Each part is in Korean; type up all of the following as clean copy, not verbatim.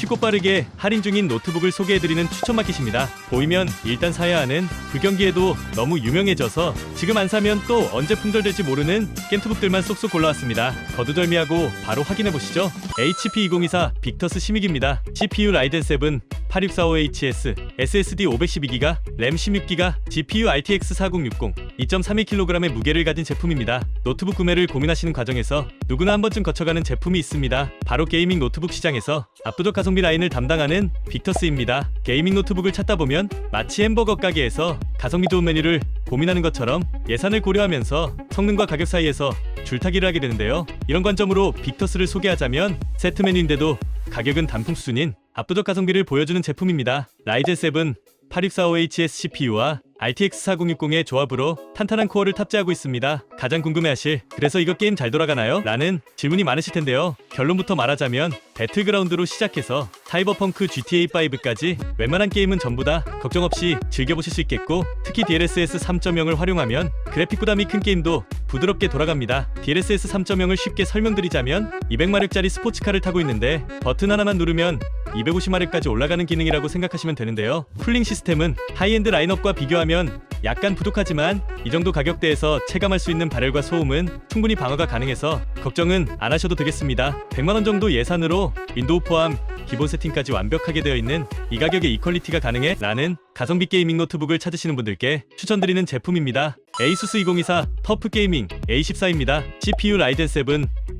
쉽고 빠르게 할인 중인 노트북을 소개해드리는 추천 마켓입니다. 보이면 일단 사야 하는 불경기에도 너무 유명해져서 지금 안 사면 또 언제 품절될지 모르는 겜투북들만 쏙쏙 골라왔습니다. 거두절미하고 바로 확인해보시죠. HP 2024 빅터스 16입니다. CPU 라이젠 7 8645HS, SSD 512GB, 램 16GB, GPU RTX 4060, 2.32kg의 무게를 가진 제품입니다. 노트북 구매를 고민하시는 과정에서 누구나 한 번쯤 거쳐가는 제품이 있습니다. 바로 게이밍 노트북 시장에서 압도적 가성비 라인을 담당하는 빅터스입니다. 게이밍 노트북을 찾다 보면 마치 햄버거 가게에서 가성비 좋은 메뉴를 고민하는 것처럼 예산을 고려하면서 성능과 가격 사이에서 줄타기를 하게 되는데요. 이런 관점으로 빅터스를 소개하자면 세트 메뉴인데도 가격은 단품 수준인 압도적 가성비를 보여주는 제품입니다. 라이젠 7 8645HS CPU와 RTX 4060의 조합으로 탄탄한 코어를 탑재하고 있습니다. 가장 궁금해하실 그래서 이거 게임 잘 돌아가나요? 라는 질문이 많으실 텐데요. 결론부터 말하자면 배틀그라운드로 시작해서 사이버펑크 GTA5까지 웬만한 게임은 전부 다 걱정 없이 즐겨보실 수 있겠고, 특히 DLSS 3.0을 활용하면 그래픽 부담이 큰 게임도 부드럽게 돌아갑니다. DLSS 3.0을 쉽게 설명드리자면 200마력짜리 스포츠카를 타고 있는데 버튼 하나만 누르면 250마력까지 올라가는 기능이라고 생각하시면 되는데요. 쿨링 시스템은 하이엔드 라인업과 비교하면 약간 부족하지만 이 정도 가격대에서 체감할 수 있는 발열과 소음은 충분히 방어가 가능해서 걱정은 안 하셔도 되겠습니다. 100만원 정도 예산으로 윈도우 포함 기본 세팅까지 완벽하게 되어 있는 이 가격에 이 퀄리티가 가능해? 라는 가성비 게이밍 노트북을 찾으시는 분들께 추천드리는 제품입니다. ASUS 2024 터프 게이밍 A14입니다. CPU 라이젠 7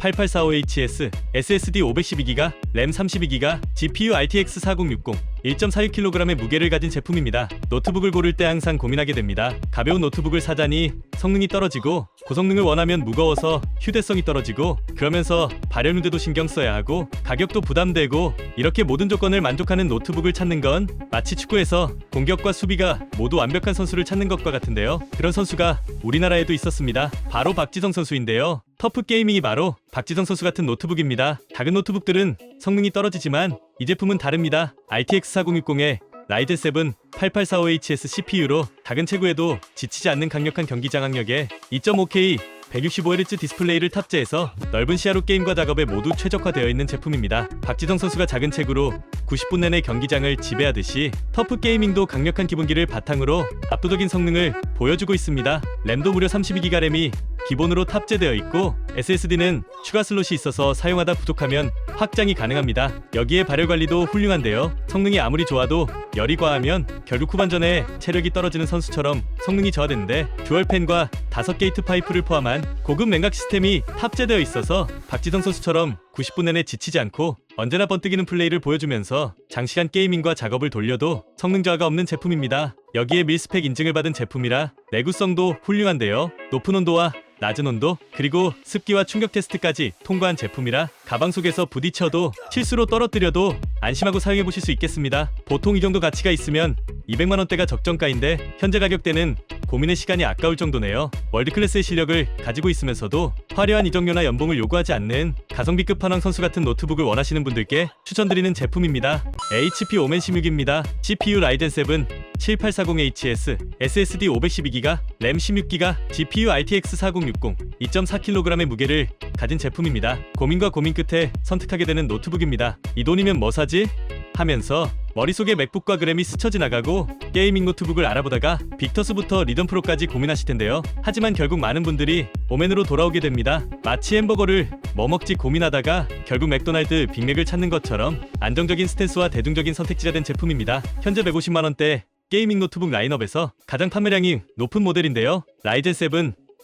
8845HS, SSD 512GB, 램 32GB, GPU RTX 4060, 1.46kg의 무게를 가진 제품입니다. 노트북을 고를 때 항상 고민하게 됩니다. 가벼운 노트북을 사자니 성능이 떨어지고, 고성능을 원하면 무거워서 휴대성이 떨어지고, 그러면서 발열 문제도 신경 써야 하고 가격도 부담되고, 이렇게 모든 조건을 만족하는 노트북을 찾는 건 마치 축구에서 공격과 수비가 모두 완벽한 선수를 찾는 것과 같은데요. 그런 선수가 우리나라에도 있었습니다. 바로 박지성 선수인데요. 터프 게이밍이 바로 박지성 선수 같은 노트북입니다. 작은 노트북들은 성능이 떨어지지만 이 제품은 다릅니다. RTX 4060에 라이젠 7 8845HS CPU로 작은 체구에도 지치지 않는 강력한 경기 장악력에 2.5K 165Hz 디스플레이를 탑재해서 넓은 시야로 게임과 작업에 모두 최적화되어 있는 제품입니다. 박지성 선수가 작은 체구로 90분 내내 경기장을 지배하듯이 터프 게이밍도 강력한 기본기를 바탕으로 압도적인 성능을 보여주고 있습니다. 램도 무려 32GB 램이 기본으로 탑재되어 있고, SSD는 추가 슬롯이 있어서 사용하다 부족하면 확장이 가능합니다. 여기에 발열 관리도 훌륭한데요. 성능이 아무리 좋아도 열이 과하면 결국 후반전에 체력이 떨어지는 선수처럼 성능이 저하되는데, 듀얼팬과 5게이트 파이프를 포함한 고급 냉각 시스템이 탑재되어 있어서 박지성 선수처럼 90분 내내 지치지 않고 언제나 번뜩이는 플레이를 보여주면서 장시간 게이밍과 작업을 돌려도 성능 저하가 없는 제품입니다. 여기에 밀스펙 인증을 받은 제품이라 내구성도 훌륭한데요. 높은 온도와 낮은 온도, 그리고 습기와 충격 테스트까지 통과한 제품이라 가방 속에서 부딪혀도 실수로 떨어뜨려도 안심하고 사용해보실 수 있겠습니다. 보통 이 정도 가치가 있으면 200만원대가 적정가인데 현재 가격대는 고민의 시간이 아까울 정도네요. 월드클래스의 실력을 가지고 있으면서도 화려한 이적료나 연봉을 요구하지 않는 가성비 끝판왕 선수 같은 노트북을 원하시는 분들께 추천드리는 제품입니다. HP 오멘 16입니다. CPU 라이젠 7 7840HS, SSD 512GB, 램 16GB, GPU RTX 4060, 2.4kg의 무게를 가진 제품입니다. 고민과 고민 끝에 선택하게 되는 노트북입니다. 이 돈이면 뭐 사지? 하면서 머릿속에 맥북과 그램이 스쳐 지나가고 게이밍 노트북을 알아보다가 빅터스부터 리전 프로까지 고민하실 텐데요. 하지만 결국 많은 분들이 오멘으로 돌아오게 됩니다. 마치 햄버거를 뭐 먹지 고민하다가 결국 맥도날드 빅맥을 찾는 것처럼 안정적인 스탠스와 대중적인 선택지가 된 제품입니다. 현재 150만원대 게이밍 노트북 라인업에서 가장 판매량이 높은 모델인데요. 라이젠 7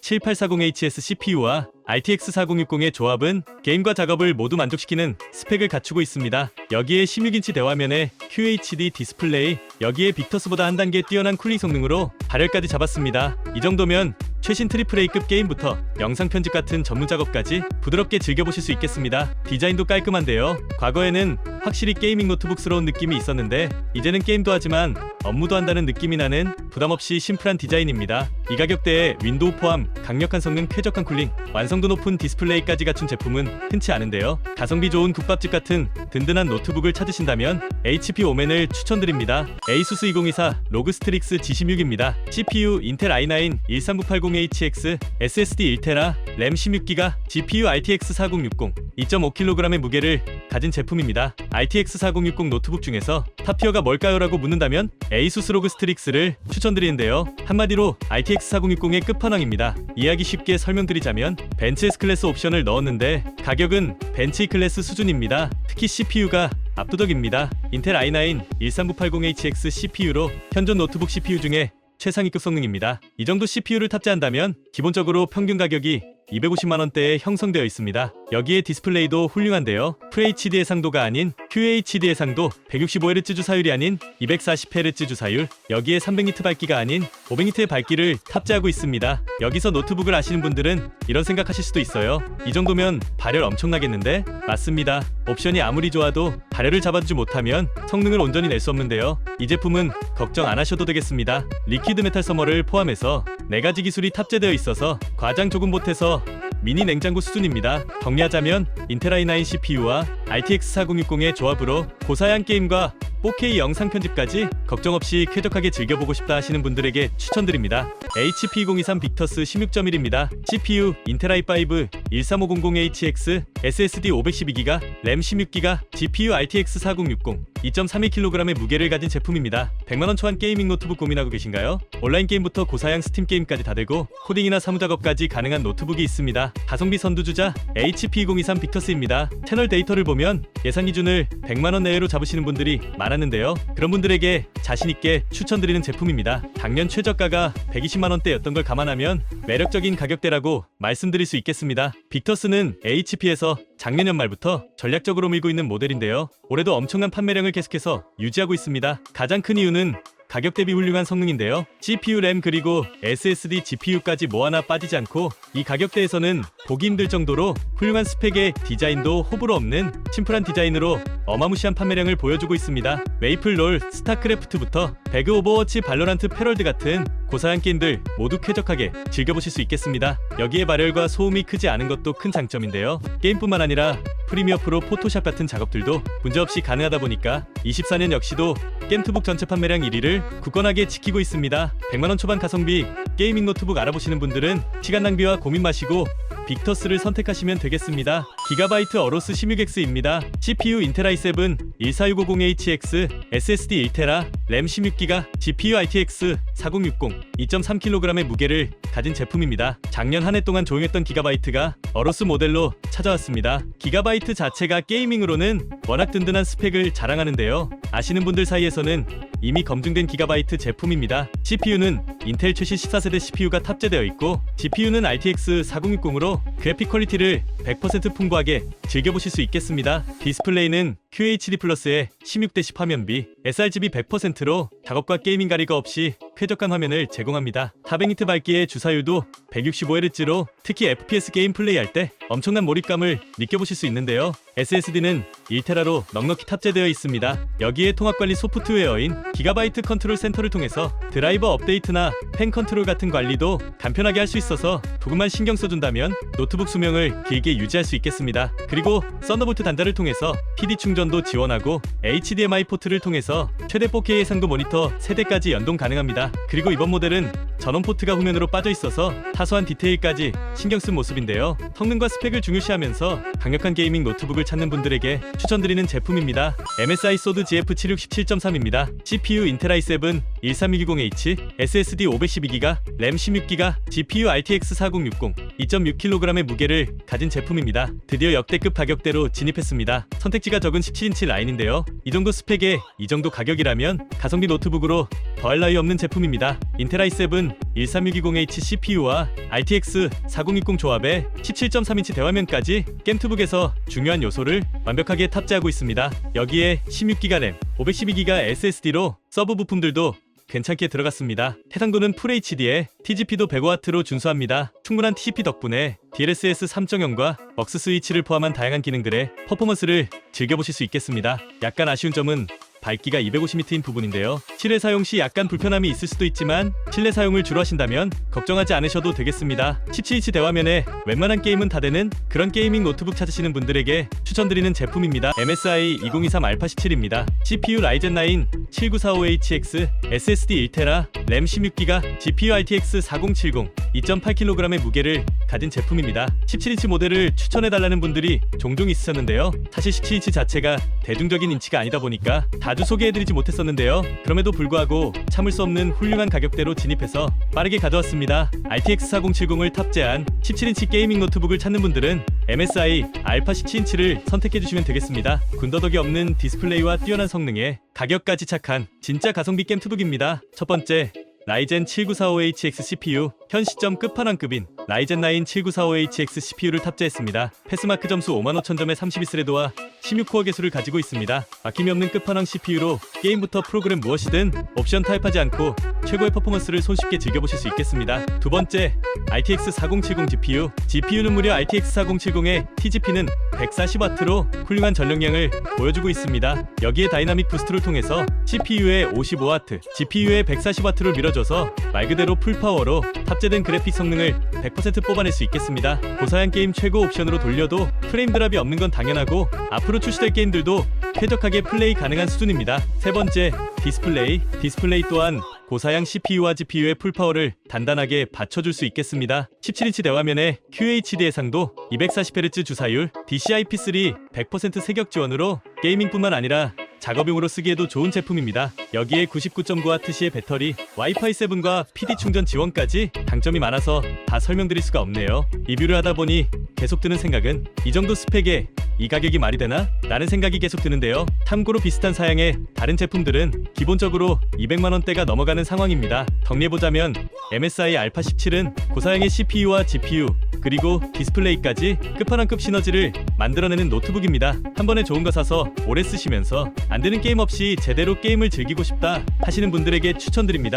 7840HS CPU와 RTX 4060의 조합은 게임과 작업을 모두 만족시키는 스펙을 갖추고 있습니다. 여기에 16인치 대화면에 QHD 디스플레이, 여기에 빅터스보다 한 단계 뛰어난 쿨링 성능으로 발열까지 잡았습니다. 이 정도면 최신 AAA급 게임부터 영상 편집 같은 전문 작업까지 부드럽게 즐겨보실 수 있겠습니다. 디자인도 깔끔한데요. 과거에는 확실히 게이밍 노트북스러운 느낌이 있었는데 이제는 게임도 하지만 업무도 한다는 느낌이 나는 부담없이 심플한 디자인입니다. 이 가격대에 윈도우 포함 강력한 성능, 쾌적한 쿨링, 완성도 높은 디스플레이까지 갖춘 제품은 흔치 않은데요. 가성비 좋은 국밥집 같은 든든한 노트북을 찾으신다면 HP 오멘을 추천드립니다. ASUS 2024 로그 스트릭스 G16입니다. CPU 인텔 i9 13980 3680HX, SSD 1TB, 램 16GB, GPU RTX 4060, 2.5kg의 무게를 가진 제품입니다. RTX 4060 노트북 중에서 탑티어가 뭘까요? 라고 묻는다면 ASUS ROG 스트릭스를 추천드리는데요. 한마디로 RTX 4060의 끝판왕입니다. 이해하기 쉽게 설명드리자면 벤츠 S클래스 옵션을 넣었는데 가격은 벤츠 E클래스 수준입니다. 특히 CPU가 압도적입니다. 인텔 i9 13980HX CPU로 현존 노트북 CPU 중에 최상위급 성능입니다. 이 정도 CPU를 탑재한다면 기본적으로 평균 가격이 250만원대에 형성되어 있습니다. 여기에 디스플레이도 훌륭한데요. FHD 해상도가 아닌 QHD 해상도, 165Hz 주사율이 아닌 240Hz 주사율, 여기에 300니트 밝기가 아닌 500니트의 밝기를 탑재하고 있습니다. 여기서 노트북을 아시는 분들은 이런 생각하실 수도 있어요. 이 정도면 발열 엄청나겠는데? 맞습니다. 옵션이 아무리 좋아도 발열을 잡아주지 못하면 성능을 온전히 낼 수 없는데요. 이 제품은 걱정 안 하셔도 되겠습니다. 리퀴드 메탈 서머를 포함해서 4가지 기술이 탑재되어 있어서 과장 조금 보태서 미니 냉장고 수준입니다. 정리하자면 인텔 i9 CPU와 RTX 4060의 조합으로 고사양 게임과 4K 영상 편집까지 걱정 없이 쾌적하게 즐겨보고 싶다 하시는 분들에게 추천드립니다. HP2023 빅터스 16.1입니다. CPU 인텔 i5 13500HX, SSD 512GB, 램 16GB, GPU RTX 4060, 2.32kg의 무게를 가진 제품입니다. 100만원 초반 게이밍 노트북 고민하고 계신가요? 온라인 게임부터 고사양 스팀 게임까지 다 되고 코딩이나 사무작업까지 가능한 노트북이 있습니다. 가성비 선두주자 HP2023 빅터스입니다. 채널 데이터를 보면 예상 기준을 100만원 내외로 잡으시는 분들이 많았는데요. 그런 분들에게 자신있게 추천드리는 제품입니다. 작년 최저가가 120만원대였던 걸 감안하면 매력적인 가격대라고 말씀드릴 수 있겠습니다. 빅터스는 HP에서 작년 연말부터 전략적으로 밀고 있는 모델인데요. 올해도 엄청난 판매량을 계속해서 유지하고 있습니다. 가장 큰 이유는 가격 대비 훌륭한 성능인데요. CPU, 램 그리고 SSD, GPU까지 뭐 하나 빠지지 않고 이 가격대에서는 보기 힘들 정도로 훌륭한 스펙의 디자인도 호불호 없는 심플한 디자인으로 어마무시한 판매량을 보여주고 있습니다. 메이플 롤, 스타크래프트부터 배그, 오버워치, 발로란트, 패럴드 같은 고사양 게임들 모두 쾌적하게 즐겨보실 수 있겠습니다. 여기에 발열과 소음이 크지 않은 것도 큰 장점인데요. 게임뿐만 아니라 프리미어 프로, 포토샵 같은 작업들도 문제없이 가능하다 보니까 24년 역시도 게임투북 전체 판매량 1위를 굳건하게 지키고 있습니다. 100만원 초반 가성비 게이밍 노트북 알아보시는 분들은 시간 낭비와 고민 마시고 빅터스를 선택하시면 되겠습니다. 기가바이트 어로스 16X입니다. CPU 인텔 i7 14650HX, SSD 1TB, 램 16GB, GPU RTX 4060, 2.3kg의 무게를 가진 제품입니다. 작년 한 해 동안 조용했던 기가바이트가 어로스 모델로 찾아왔습니다. 기가바이트 자체가 게이밍으로는 워낙 든든한 스펙을 자랑하는데요. 아시는 분들 사이에서는 이미 검증된 기가바이트 제품입니다. CPU는 인텔 최신 14세대 CPU가 탑재되어 있고 GPU는 RTX 4060으로 그래픽 퀄리티를 100% 풍부하게 즐겨보실 수 있겠습니다. 디스플레이는 QHD 플러스의 16:10 화면비, sRGB 100%로 작업과 게이밍 가리가 없이 쾌적한 화면을 제공합니다. 400니트 밝기의 주사율도 165Hz로 특히 FPS 게임 플레이할 때 엄청난 몰입감을 느껴보실 수 있는데요. SSD는 1TB로 넉넉히 탑재되어 있습니다. 여기에 통합관리 소프트웨어인 기가바이트 컨트롤 센터를 통해서 드라이버 업데이트나 펜 컨트롤 같은 관리도 간편하게 할 수 있어서 조금만 신경 써준다면 노트북 수명을 길게 유지할 수 있겠습니다. 그리고 썬더볼트 단자를 통해서 PD 충전도 지원하고 HDMI 포트를 통해서 최대 4K 해상도 모니터 3대까지 연동 가능합니다. 그리고 이번 모델은 전원 포트가 후면으로 빠져 있어서 사소한 디테일까지 신경 쓴 모습인데요. 성능과 스펙을 중요시하면서 강력한 게이밍 노트북을 찾는 분들에게 추천드리는 제품입니다. MSI 소드 GF76 17.3입니다. CPU 인텔 i7 13620H, SSD 512GB, 램 16GB, GPU RTX 4060, 2.6kg의 무게를 가진 제품입니다. 드디어 역대급 가격대로 진입했습니다. 선택지가 적은 17인치 라인인데요. 이 정도 스펙에 이 정도 가격이라면 가성비 노트북으로 더할 나위 없는 제품입니다. 인텔 i7 13620H CPU와 RTX 4060 조합에 17.3인치 대화면까지 게임투북에서 중요한 요소를 완벽하게 탑재하고 있습니다. 여기에 16GB 램, 512GB SSD로 서브 부품들도 괜찮게 들어갔습니다. 해상도는 FHD에 TGP도 100W로 준수합니다. 충분한 TCP 덕분에 DLSS 3.0과 벅스 스위치를 포함한 다양한 기능들의 퍼포먼스를 즐겨보실 수 있겠습니다. 약간 아쉬운 점은 밝기가 250니트인 부분인데요. 실외 사용 시 약간 불편함이 있을 수도 있지만 실내 사용을 주로 하신다면 걱정하지 않으셔도 되겠습니다. 17인치 대화면에 웬만한 게임은 다 되는 그런 게이밍 노트북 찾으시는 분들에게 추천드리는 제품입니다. MSI 2023 알파 17입니다. CPU 라이젠 9 7945HX, SSD 1TB, 램 16GB, GPU RTX 4070, 2.8kg의 무게를 가진 제품입니다. 17인치 모델을 추천해달라는 분들이 종종 있으셨는데요. 사실 17인치 자체가 대중적인 인치가 아니다 보니까 자주 소개해드리지 못했었는데요. 그럼에도 불구하고 참을 수 없는 훌륭한 가격대로 진입해서 빠르게 가져왔습니다. RTX 4070을 탑재한 17인치 게이밍 노트북을 찾는 분들은 MSI 알파 17인치를 선택해주시면 되겠습니다. 군더더기 없는 디스플레이와 뛰어난 성능에 가격까지 착한 진짜 가성비 겜투북입니다. 첫 번째, 라이젠 7945HX CPU, 현 시점 끝판왕급인 라이젠 9 7945HX CPU를 탑재했습니다. 패스마크 점수 55,000점의 32스레드와 16코어 개수를 가지고 있습니다. 막힘이 없는 끝판왕 CPU로 게임부터 프로그램 무엇이든 옵션 타입하지 않고 최고의 퍼포먼스를 손쉽게 즐겨보실 수 있겠습니다. 두 번째, RTX 4070 GPU. GPU는 무려 RTX 4070의 TGP는 140W로 훌륭한 전력량을 보여주고 있습니다. 여기에 다이나믹 부스트를 통해서 CPU에 55W, GPU에 140W를 밀어줘서 말 그대로 풀파워로 탑재된 그래픽 성능을 100% 뽑아낼 수 있겠습니다. 고사양 게임 최고 옵션으로 돌려도 프레임 드랍이 없는 건 당연하고 앞으로 출시될 게임들도 쾌적하게 플레이 가능한 수준입니다. 세 번째, 디스플레이 또한 고사양 CPU와 GPU의 풀파워를 단단하게 받쳐줄 수 있겠습니다. 17인치 대화면에 QHD 해상도, 240Hz 주사율, DCI-P3 100% 세격 지원으로 게이밍뿐만 아니라 작업용으로 쓰기에도 좋은 제품입니다. 여기에 99.9W의 배터리, 와이파이 7과 PD 충전 지원까지 장점이 많아서 다 설명드릴 수가 없네요. 리뷰를 하다 보니 계속 드는 생각은 이 정도 스펙에 이 가격이 말이 되나? 라는 생각이 계속 드는데요. 참고로 비슷한 사양의 다른 제품들은 기본적으로 200만원대가 넘어가는 상황입니다. 정리해보자면 MSI 알파 17은 고사양의 CPU와 GPU 그리고 디스플레이까지 끝판왕급 시너지를 만들어내는 노트북입니다. 한 번에 좋은 거 사서 오래 쓰시면서 안 되는 게임 없이 제대로 게임을 즐기고 싶다 하시는 분들에게 추천드립니다.